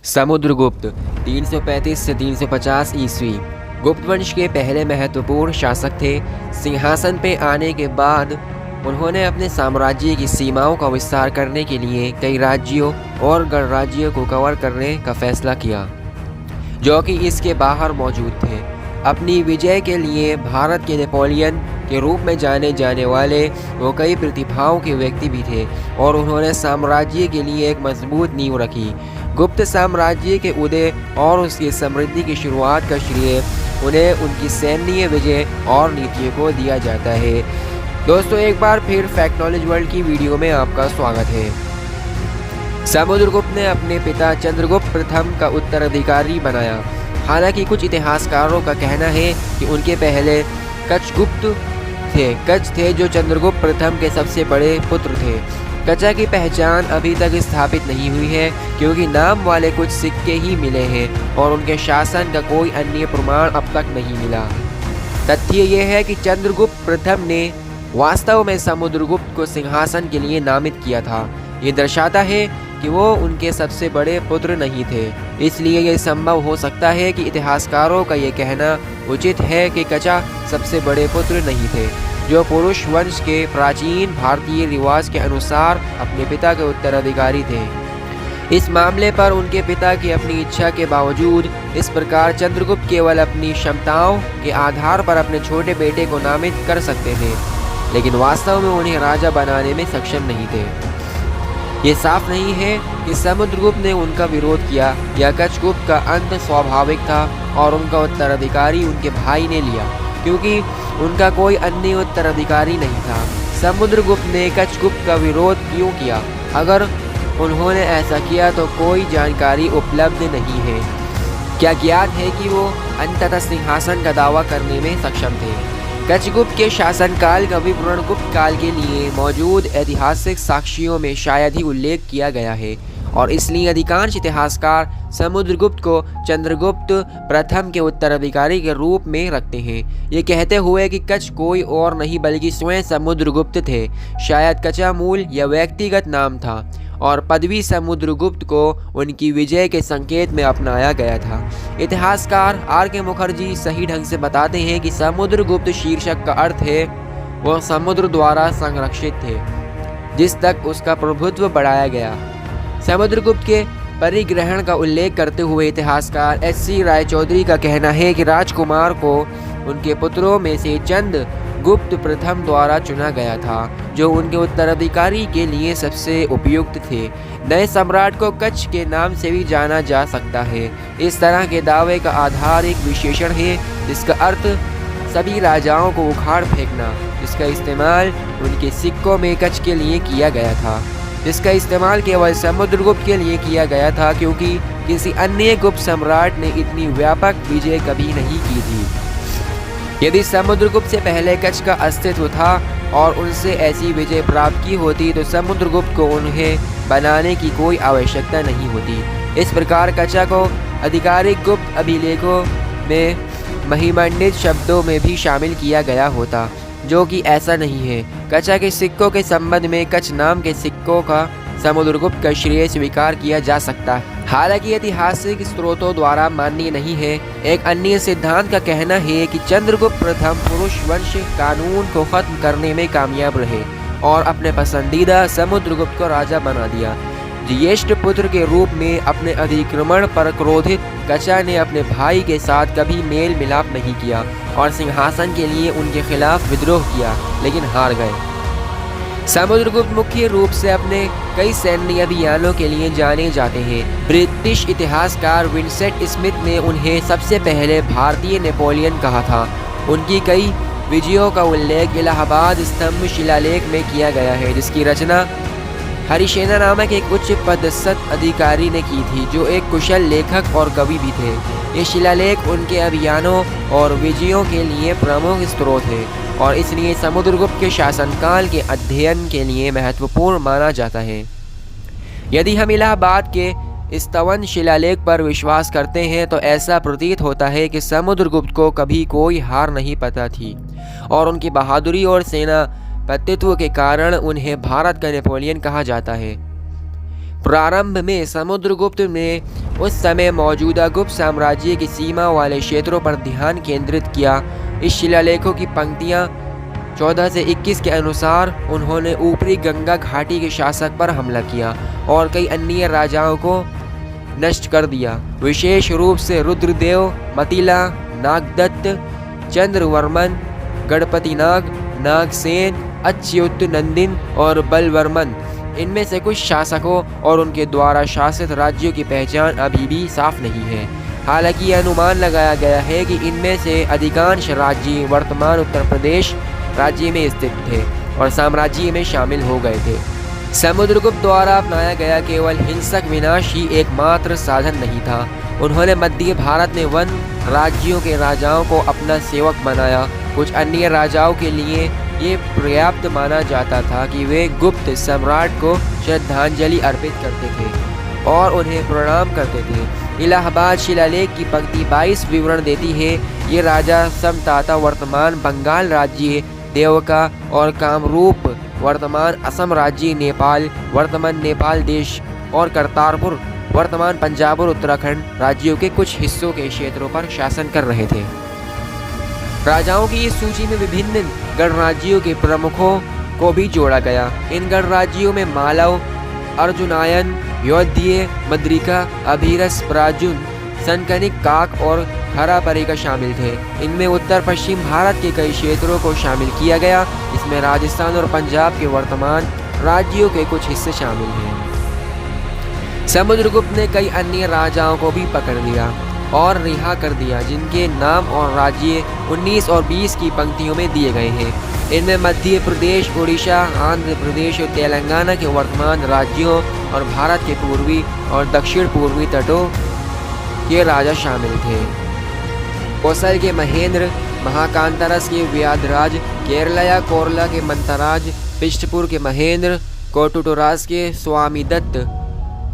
समुद्रगुप्त 335 से 350 ईस्वी गुप्त वंश के पहले महत्वपूर्ण शासक थे। सिंहासन पे आने के बाद उन्होंने अपने साम्राज्य की सीमाओं का विस्तार करने के लिए कई राज्यों और गणराज्यों को कवर करने का फैसला किया जो कि इसके बाहर मौजूद थे। अपनी विजय के लिए भारत के नेपोलियन के रूप में जाने जाने वाले वो कई प्रतिभाओं के व्यक्ति भी थे और उन्होंने साम्राज्य के लिए एक मजबूत नींव रखी। गुप्त साम्राज्य के उदय और उसकी समृद्धि की शुरुआत का श्रेय उन्हें उनकी सैन्य विजय और नीतियों को दिया जाता है। दोस्तों, एक बार फिर फैक्ट नॉलेज वर्ल्ड की वीडियो में आपका स्वागत है। समुद्रगुप्त ने अपने पिता चंद्रगुप्त प्रथम का उत्तराधिकारी बनाया। हालांकि कुछ इतिहासकारों का कहना है कि उनके पहले कचगुप्त थे जो चंद्रगुप्त प्रथम के सबसे बड़े पुत्र थे। कचा की पहचान अभी तक स्थापित नहीं हुई है क्योंकि नाम वाले कुछ सिक्के ही मिले हैं और उनके शासन का कोई अन्य प्रमाण अब तक नहीं मिला। तथ्य यह है कि चंद्रगुप्त प्रथम ने वास्तव में समुद्रगुप्त को सिंहासन के लिए नामित किया था। ये दर्शाता है कि वो उनके सबसे बड़े पुत्र नहीं थे। इसलिए यह संभव हो सकता है कि इतिहासकारों का ये कहना उचित है कि कचा सबसे बड़े पुत्र नहीं थे जो पुरुष वंश के प्राचीन भारतीय रिवाज के अनुसार अपने पिता के उत्तराधिकारी थे। इस मामले पर उनके पिता की अपनी इच्छा के बावजूद इस प्रकार चंद्रगुप्त केवल अपनी क्षमताओं के आधार पर अपने छोटे बेटे को नामित कर सकते थे, लेकिन वास्तव में उन्हें राजा बनाने में सक्षम नहीं थे। ये साफ नहीं है कि समुद्रगुप्त ने उनका विरोध किया या कचगुप्त का अंत स्वाभाविक था और उनका उत्तराधिकारी उनके भाई ने लिया क्योंकि उनका कोई अन्य उत्तराधिकारी नहीं था। समुद्रगुप्त ने कचगुप्त का विरोध क्यों किया? अगर उन्होंने ऐसा किया तो कोई जानकारी उपलब्ध नहीं है। क्या ज्ञात है कि वो अंततः सिंहासन का दावा करने में सक्षम थे? कचगुप्त के शासनकाल का विवरण गुप्त काल के लिए मौजूद ऐतिहासिक साक्ष्यों में शायद ही उल्लेख किया गया है और इसलिए अधिकांश इतिहासकार समुद्रगुप्त को चंद्रगुप्त प्रथम के उत्तराधिकारी के रूप में रखते हैं, ये कहते हुए कि कच कोई और नहीं बल्कि स्वयं समुद्रगुप्त थे। शायद कचा मूल या व्यक्तिगत नाम था और पदवी समुद्रगुप्त को उनकी विजय के संकेत में अपनाया गया था। इतिहासकार R.K. मुखर्जी सही ढंग से बताते हैं कि समुद्रगुप्त शीर्षक का अर्थ है वह समुद्र द्वारा संरक्षित थे जिस तक उसका प्रभुत्व बढ़ाया गया। समुद्रगुप्त के परिग्रहण का उल्लेख करते हुए इतिहासकार S.C. रायचौधरी का कहना है कि राजकुमार को उनके पुत्रों में से चंद्रगुप्त प्रथम द्वारा चुना गया था जो उनके उत्तराधिकारी के लिए सबसे उपयुक्त थे। नए सम्राट को कच के नाम से भी जाना जा सकता है। इस तरह के दावे का आधार एक विशेषण है जिसका अर्थ सभी राजाओं को उखाड़ फेंकना, जिसका इस्तेमाल उनके सिक्कों में कच के लिए किया गया था, जिसका इस्तेमाल केवल समुद्रगुप्त के लिए किया गया था क्योंकि किसी अन्य गुप्त सम्राट ने इतनी व्यापक विजय कभी नहीं की थी। यदि समुद्रगुप्त से पहले कच का अस्तित्व था और उनसे ऐसी विजय प्राप्त की होती तो समुद्रगुप्त को उन्हें बनाने की कोई आवश्यकता नहीं होती। इस प्रकार कचा को आधिकारिक गुप्त अभिलेखों में महिमान्वित शब्दों में भी शामिल किया गया होता, जो कि ऐसा नहीं है। कचा के सिक्कों के संबंध में कच नाम के सिक्कों का समुद्रगुप्त का श्रेय स्वीकार किया जा सकता है, हालांकि ऐतिहासिक स्रोतों द्वारा मान्य नहीं है। एक अन्य सिद्धांत का कहना है कि चंद्रगुप्त प्रथम पुरुष वंश कानून को खत्म करने में कामयाब रहे और अपने पसंदीदा समुद्रगुप्त को राजा बना दिया। ज्येष्ठ पुत्र के रूप में अपने अधिक्रमण पर क्रोधित कचा ने अपने भाई के साथ कभी मेल मिलाप नहीं किया और सिंहासन के लिए उनके खिलाफ विद्रोह किया, लेकिन हार गए। समुद्रगुप्त मुख्य रूप से अपने कई सैन्य अभियानों के लिए जाने जाते हैं। ब्रिटिश इतिहासकार विंसेंट स्मिथ ने उन्हें सबसे पहले भारतीय नेपोलियन कहा था। उनकी कई विजयों का उल्लेख इलाहाबाद स्तंभ शिलालेख में किया गया है जिसकी रचना हरिसेना नामक एक उच्च पदस्थ अधिकारी ने की थी जो एक कुशल लेखक और कवि भी थे। ये शिलालेख उनके अभियानों और विजयों के लिए प्रमुख स्रोत है और इसलिए समुद्रगुप्त के शासनकाल के अध्ययन के लिए महत्वपूर्ण माना जाता है। यदि हम इलाहाबाद के स्तवन शिलालेख पर विश्वास करते हैं तो ऐसा प्रतीत होता है कि समुद्रगुप्त को कभी कोई हार नहीं पता थी और उनकी बहादुरी और सेना पतित्व के कारण उन्हें भारत का नेपोलियन कहा जाता है। प्रारंभ में समुद्रगुप्त ने उस समय मौजूदा गुप्त साम्राज्य की सीमा वाले क्षेत्रों पर ध्यान केंद्रित किया। इस शिलालेखों की पंक्तियां 14 से 21 के अनुसार उन्होंने ऊपरी गंगा घाटी के शासक पर हमला किया और कई अन्य राजाओं को नष्ट कर दिया, विशेष रूप से रुद्रदेव, मतिला, नागदत्त, चंद्रवर्मन, गणपतिनाग, नागसेन, अच्युत नंदिन और बलवर्मन। इनमें से कुछ शासकों और उनके द्वारा शासित राज्यों की पहचान अभी भी साफ नहीं है। हालांकि यह अनुमान लगाया गया है कि इनमें से अधिकांश राज्य वर्तमान उत्तर प्रदेश राज्य में स्थित थे और साम्राज्य में शामिल हो गए थे। समुद्रगुप्त द्वारा अपनाया गया केवल हिंसक विनाश ही एकमात्र साधन नहीं था। उन्होंने मध्य भारत में वन राज्यों के राजाओं को अपना सेवक बनाया। कुछ अन्य राजाओं के लिए ये पर्याप्त माना जाता था कि वे गुप्त सम्राट को श्रद्धांजलि अर्पित करते थे और उन्हें प्रणाम करते थे। इलाहाबाद शिलालेख की पंक्ति 22 विवरण देती है। ये राजा समताता वर्तमान बंगाल राज्य, देवका और कामरूप वर्तमान असम राज्य, नेपाल वर्तमान नेपाल देश और करतारपुर वर्तमान पंजाब और उत्तराखंड राज्यों के कुछ हिस्सों के क्षेत्रों पर शासन कर रहे थे। राजाओं की इस सूची में विभिन्न गणराज्यों के प्रमुखों को भी जोड़ा गया। इन गणराज्यों में मालव, अर्जुनायन, योध्य, मद्रिका, अभिरस, प्राजुन, सनकनिक, काक और हरापरिका शामिल थे। इनमें उत्तर पश्चिम भारत के कई क्षेत्रों को शामिल किया गया। इसमें राजस्थान और पंजाब के वर्तमान राज्यों के कुछ हिस्से शामिल हैं। समुद्रगुप्त ने कई अन्य राजाओं को भी पकड़ लिया और रिहा कर दिया, जिनके नाम और राज्य 19 और 20 की पंक्तियों में दिए गए हैं। इनमें मध्य प्रदेश, उड़ीसा, आंध्र प्रदेश और तेलंगाना के वर्तमान राज्यों और भारत के पूर्वी और दक्षिण पूर्वी तटों के राजा शामिल थे। कोसल के महेंद्र, महाकांतारस के व्याधराज, केरला कोरला के मंतराज, पिष्टपुर के महेंद्र, कोटुटोरास के स्वामीदत्त,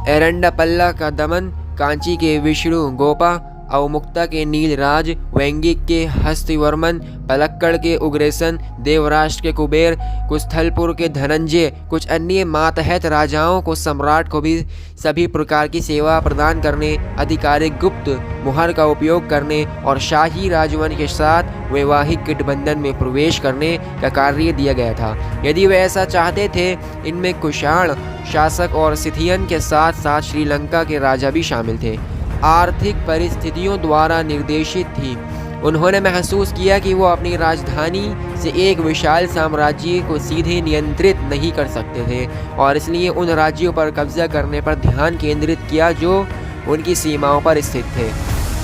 एरंडापल्ला का दमन, कांची के विष्णु गोपा, अवमुक्ता के नीलराज, वैंगिक के हस्तिवर्मन, पलक्कड़ के उग्रेसन, देवराष्ट्र के कुबेर, कुस्थलपुर के धनंजय, कुछ अन्य मातहत राजाओं को सम्राट को भी सभी प्रकार की सेवा प्रदान करने, आधिकारिक गुप्त मुहर का उपयोग करने और शाही राजवन के साथ वैवाहिक गठबंधन में प्रवेश करने का कार्य दिया गया था। यदि वे ऐसा चाहते थे, इनमें कुषाण शासक और सिथियन के साथ साथ श्रीलंका के राजा भी शामिल थे। आर्थिक परिस्थितियों द्वारा निर्देशित थी। उन्होंने महसूस किया कि वो अपनी राजधानी से एक विशाल साम्राज्य को सीधे नियंत्रित नहीं कर सकते थे और इसलिए उन राज्यों पर कब्जा करने पर ध्यान केंद्रित किया जो उनकी सीमाओं पर स्थित थे।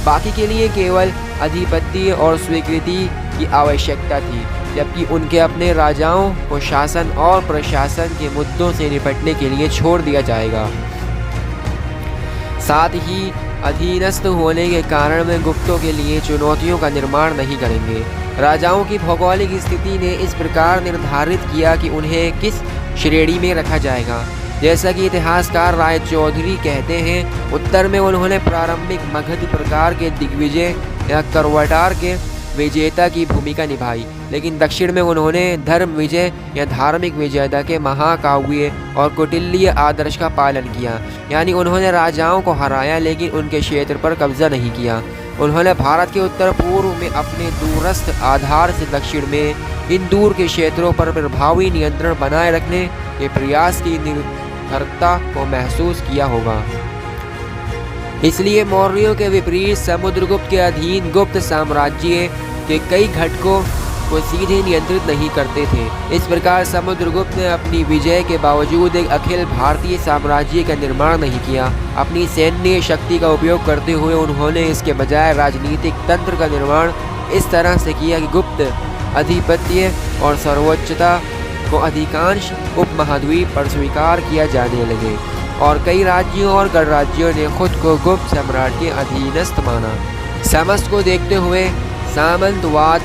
बाकी के लिए केवल आधिपत्य और स्वीकृति की आवश्यकता थी, जबकि उनके अपने राजाओं को शासन और प्रशासन के मुद्दों से निपटने के लिए छोड़ दिया जाएगा। साथ ही अधीनस्थ होने के कारण वे गुप्तों के लिए चुनौतियों का निर्माण नहीं करेंगे। राजाओं की भौगोलिक स्थिति ने इस प्रकार निर्धारित किया कि उन्हें किस श्रेणी में रखा जाएगा। जैसा कि इतिहासकार राय चौधरी कहते हैं, उत्तर में उन्होंने प्रारंभिक मगध प्रकार के दिग्विजय या करवटार के विजेता की भूमिका निभाई, लेकिन दक्षिण में उन्होंने धर्म विजय या धार्मिक विजयता के महाकाव्य और कौटिल्य आदर्श का पालन किया। यानी उन्होंने राजाओं को हराया लेकिन उनके क्षेत्र पर कब्जा नहीं किया। उन्होंने भारत के उत्तर पूर्व में अपने दूरस्थ आधार से दक्षिण में इन दूर के क्षेत्रों पर प्रभावी नियंत्रण बनाए रखने के प्रयास की निर्भरता को महसूस किया होगा। इसलिए मौर्यों के विपरीत समुद्रगुप्त के अधीन गुप्त साम्राज्य के कई घटकों को सीधे नियंत्रित नहीं करते थे। इस प्रकार समुद्रगुप्त ने अपनी विजय के बावजूद एक अखिल भारतीय साम्राज्य का निर्माण नहीं किया। अपनी सैन्य शक्ति का उपयोग करते हुए उन्होंने इसके बजाय राजनीतिक तंत्र का निर्माण इस तरह से किया कि गुप्त आधिपत्य और सर्वोच्चता को अधिकांश उपमहाद्वीप पर स्वीकार किया जाने लगे और कई राज्यों और गणराज्यों ने खुद को गुप्त सम्राट के अधीनस्थ माना। समस्त को देखते हुए सामंतवाद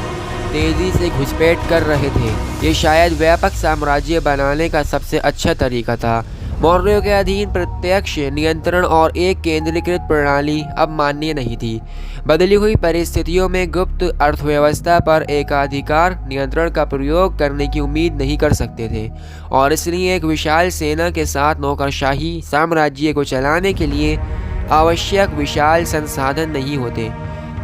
तेजी से घुसपैठ कर रहे थे। ये शायद व्यापक साम्राज्य बनाने का सबसे अच्छा तरीका था। मौर्यों के अधीन प्रत्यक्ष नियंत्रण और एक केंद्रीकृत प्रणाली अब मान्य नहीं थी। बदली हुई परिस्थितियों में गुप्त अर्थव्यवस्था पर एकाधिकार नियंत्रण का प्रयोग करने की उम्मीद नहीं कर सकते थे और इसलिए एक विशाल सेना के साथ नौकरशाही साम्राज्य को चलाने के लिए आवश्यक विशाल संसाधन नहीं होते।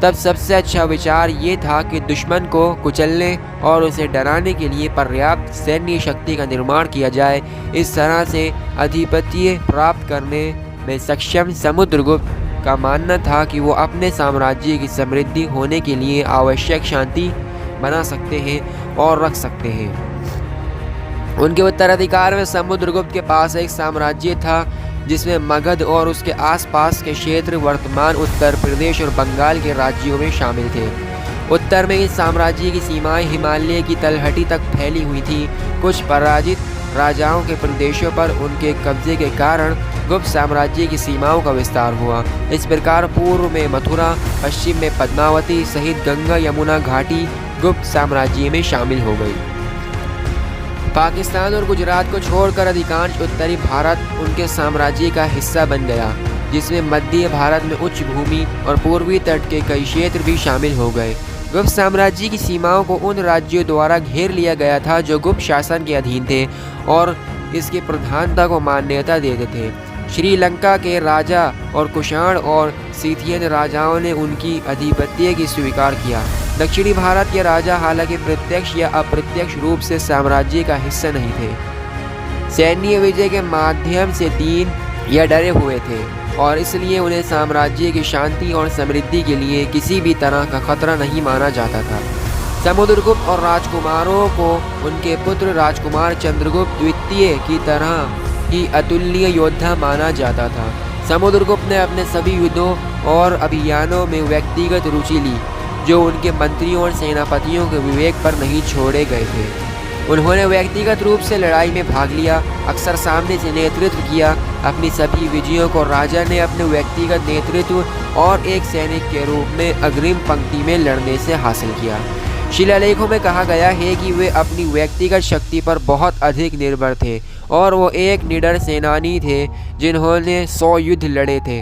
तब सबसे अच्छा विचार ये था कि दुश्मन को कुचलने और उसे डराने के लिए पर्याप्त सैन्य शक्ति का निर्माण किया जाए। इस तरह से आधिपत्य प्राप्त करने में सक्षम समुद्रगुप्त का मानना था कि वो अपने साम्राज्य की समृद्धि होने के लिए आवश्यक शांति बना सकते हैं और रख सकते हैं। उनके उत्तराधिकार में समुद्रगुप्त के पास एक साम्राज्य था जिसमें मगध और उसके आसपास के क्षेत्र वर्तमान उत्तर प्रदेश और बंगाल के राज्यों में शामिल थे। उत्तर में इस साम्राज्य की सीमाएं हिमालय की तलहटी तक फैली हुई थी। कुछ पराजित राजाओं के प्रदेशों पर उनके कब्जे के कारण गुप्त साम्राज्य की सीमाओं का विस्तार हुआ। इस प्रकार पूर्व में मथुरा, पश्चिम में पद्मावती सहित गंगा यमुना घाटी गुप्त साम्राज्य में शामिल हो गई। पाकिस्तान और गुजरात को छोड़कर अधिकांश उत्तरी भारत उनके साम्राज्य का हिस्सा बन गया, जिसमें मध्य भारत में उच्च भूमि और पूर्वी तट के कई क्षेत्र भी शामिल हो गए। गुप्त साम्राज्य की सीमाओं को उन राज्यों द्वारा घेर लिया गया था जो गुप्त शासन के अधीन थे और इसकी प्रधानता को मान्यता देते थे। श्रीलंका के राजा और कुषाण और सीथियन राजाओं ने उनकी आधिपत्य की स्वीकार किया। दक्षिणी भारत के राजा हालांकि प्रत्यक्ष या अप्रत्यक्ष रूप से साम्राज्य का हिस्सा नहीं थे, सैन्य विजय के माध्यम से दीन या डरे हुए थे और इसलिए उन्हें साम्राज्य की शांति और समृद्धि के लिए किसी भी तरह का खतरा नहीं माना जाता था। समुद्रगुप्त और राजकुमारों को उनके पुत्र राजकुमार चंद्रगुप्त द्वितीय की तरह ही अतुल्य योद्धा माना जाता था। समुद्रगुप्त ने अपने सभी युद्धों और अभियानों में व्यक्तिगत रुचि ली, जो उनके मंत्रियों और सेनापतियों के विवेक पर नहीं छोड़े गए थे। उन्होंने व्यक्तिगत रूप से लड़ाई में भाग लिया, अक्सर सामने से नेतृत्व किया। अपनी सभी विजयों को राजा ने अपने व्यक्तिगत नेतृत्व और एक सैनिक के रूप में अग्रिम पंक्ति में लड़ने से हासिल किया। शिलालेखों में कहा गया है कि वे अपनी व्यक्तिगत शक्ति पर बहुत अधिक निर्भर थे और वो एक निडर सेनानी थे जिन्होंने 100 युद्ध लड़े थे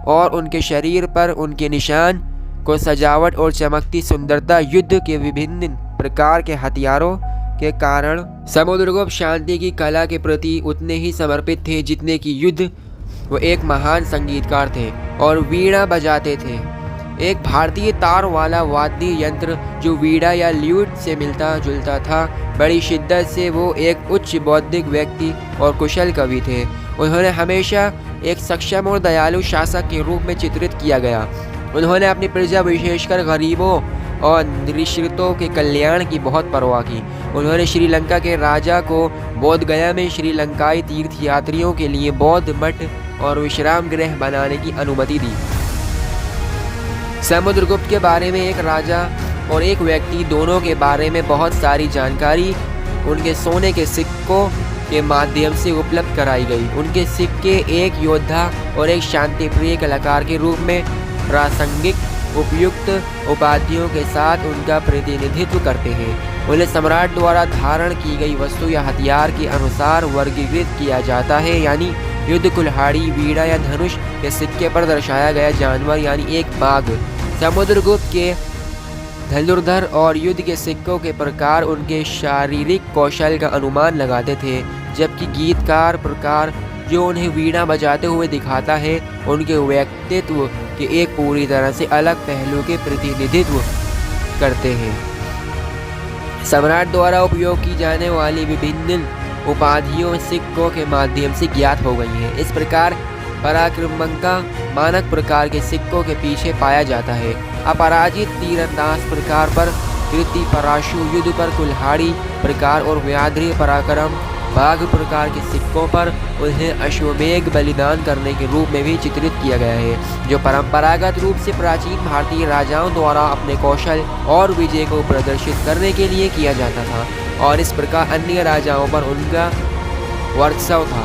और उनके शरीर पर उनके निशान को सजावट और चमकती सुंदरता युद्ध के विभिन्न प्रकार के हथियारों के कारण समुद्रगुप्त शांति की कला के प्रति उतने ही समर्पित थे जितने कि युद्ध। वो एक महान संगीतकार थे और वीणा बजाते थे, एक भारतीय तार वाला वाद्य यंत्र जो वीणा या ल्यूट से मिलता जुलता था। बड़ी शिद्दत से वो एक उच्च बौद्धिक व्यक्ति और कुशल कवि थे। उन्होंने हमेशा एक सक्षम और दयालु शासक के रूप में चित्रित किया गया। उन्होंने अपनी प्रजा विशेषकर गरीबों और निरीश्वरों के कल्याण की बहुत परवाह की। उन्होंने श्रीलंका के राजा को बोधगया में श्रीलंकाई तीर्थयात्रियों के लिए बौद्ध मठ और विश्राम गृह बनाने की अनुमति दी। समुद्रगुप्त के बारे में एक राजा और एक व्यक्ति दोनों के बारे में बहुत सारी जानकारी उनके सोने के सिक्कों के माध्यम से उपलब्ध कराई गई। उनके सिक्के एक योद्धा और एक शांतिप्रिय कलाकार के रूप में प्रासंगिक उपयुक्त उपाधियों के साथ उनका प्रतिनिधित्व करते हैं। उन्हें सम्राट द्वारा धारण की गई वस्तु या हथियार के अनुसार वर्गीकृत किया जाता है, यानी युद्ध कुल्हाड़ी, वीणा या धनुष के सिक्के पर दर्शाया गया जानवर यानी एक बाघ। समुद्रगुप्त के धनुर्धर और युद्ध के सिक्कों के प्रकार उनके शारीरिक कौशल का अनुमान लगाते थे, जबकि गीतकार प्रकार जो उन्हें वीणा बजाते हुए दिखाता है उनके व्यक्तित्व के एक पूरी तरह से अलग पहलू के प्रतिनिधित्व करते हैं। सम्राट द्वारा उपयोग की जाने वाली विभिन्न उपाधियों सिक्कों के माध्यम से ज्ञात हो गई हैं। इस प्रकार पराक्रमंका मानक प्रकार के सिक्कों के पीछे पाया जाता है। अपराजित तीरंदाज प्रकार पर कृति पराशु युद्ध पर कुल्हाड़ी प्रकार और व्याघ्र पराक्रम बाघ प्रकार के सिक्कों पर उन्हें अश्वमेध बलिदान करने के रूप में भी चित्रित किया गया है, जो परंपरागत रूप से प्राचीन भारतीय राजाओं द्वारा अपने कौशल और विजय को प्रदर्शित करने के लिए किया जाता था और इस प्रकार अन्य राजाओं पर उनका वर्चस्व था।